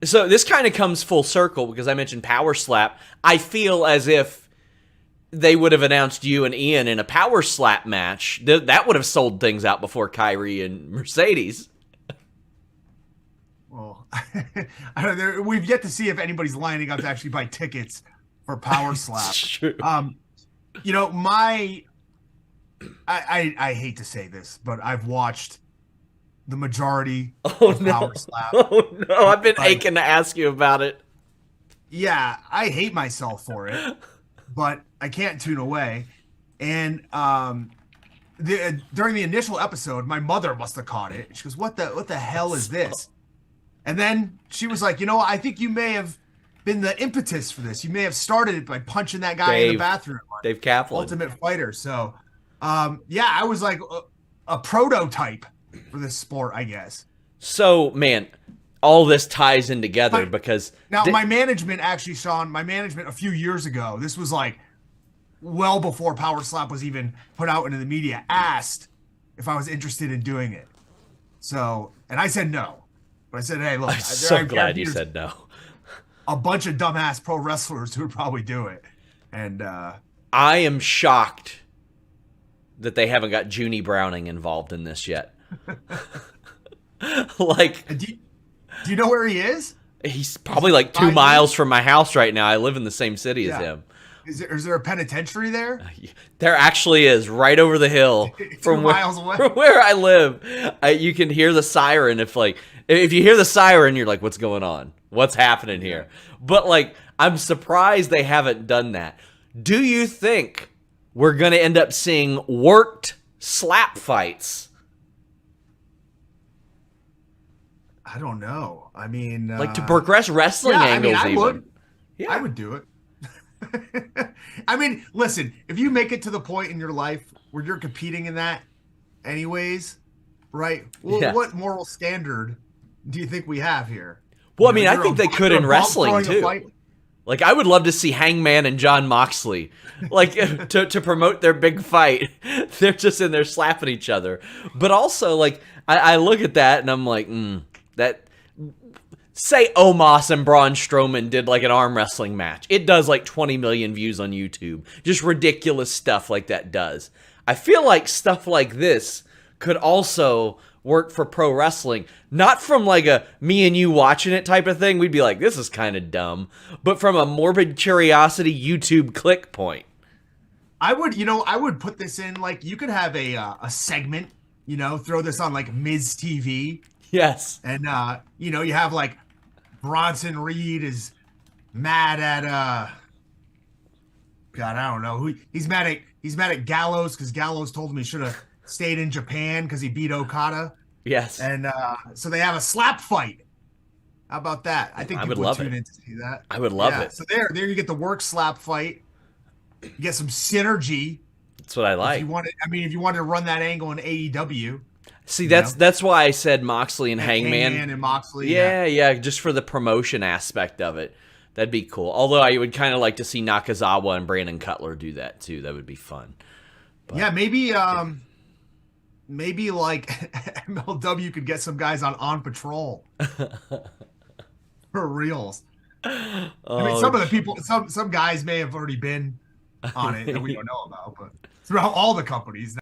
So this kind of comes full circle because I mentioned Power Slap. I feel as if they would have announced you and Ian in a Power Slap match. That would have sold things out before Kyrie and Mercedes. Well, I don't know. We've yet to see if anybody's lining up to actually buy tickets for Power Slap. It's true. You know, I hate to say this, but I've watched the majority Oh of no. Power Slap. Oh no. I've been Like, aching to ask you about it. yeah, I hate myself for it, but I can't tune away. And during the initial episode, my mother must have caught it. She goes, "What the hell is this?" And then she was like, "You know, I think you may have been the impetus for this. You may have started it by punching that guy in the bathroom, Dave Kaplan. Ultimate Fighter." So, yeah, I was like a prototype for this sport, I guess. So, man, all this ties in together because Now, my management actually, Sean, my management a few years ago, this was like well before Power Slap was even put out into the media, asked if I was interested in doing it. So, and I said no. But I said, hey, look, I'm so glad you said no. A bunch of dumbass pro wrestlers who would probably do it. And I am shocked that they haven't got Junie Browning involved in this yet. Like, do you know where he is? he's probably like 2 miles from my house right now. I live in the same city as him. Is there a penitentiary there? There actually is, right over the hill from 2 miles away from where I live. You can hear the siren. If you hear the siren, you're like, "What's going on? What's happening here?" But like, I'm surprised they haven't done that. Do you think we're gonna end up seeing worked slap fights? I don't know. I mean, Like to progress wrestling angles, I even. would. Yeah. I would do it. I mean, listen, if you make it to the point in your life where you're competing in that anyways, right? Well, Yeah. what moral standard do you think we have here? Well, I mean, I think they could in wrestling too. Like, I would love to see Hangman and John Moxley, like, to promote their big fight. They're just in there slapping each other. But also, like, I look at that and I'm like, that. Say Omos and Braun Strowman did like an arm wrestling match. It does like 20 million views on YouTube. Just ridiculous stuff like that does. I feel like stuff like this could also work for pro wrestling. Not from like a me and you watching it type of thing. We'd be like, this is kind of dumb. But from a morbid curiosity YouTube click point. I would put this in, like, you could have a segment, throw this on like Miz TV. Yes. And you have like Bronson Reed is mad at God, I don't know who he's mad at Gallows because Gallows told him he should have stayed in Japan because he beat Okada. Yes. And so they have a slap fight. How about that? I think people would tune in to see that. I would love it. So there you get the work slap fight. You get some synergy. That's what I like. If you wanted to run that angle in AEW. See, that's why I said Moxley and Hangman. Hangman and Moxley. Yeah, just for the promotion aspect of it. That'd be cool. Although I would kind of like to see Nakazawa and Brandon Cutler do that too. That would be fun. But, yeah, maybe like MLW could get some guys on Patrol for reals. Some of the people, some guys may have already been on it that we don't know about, but throughout all the companies.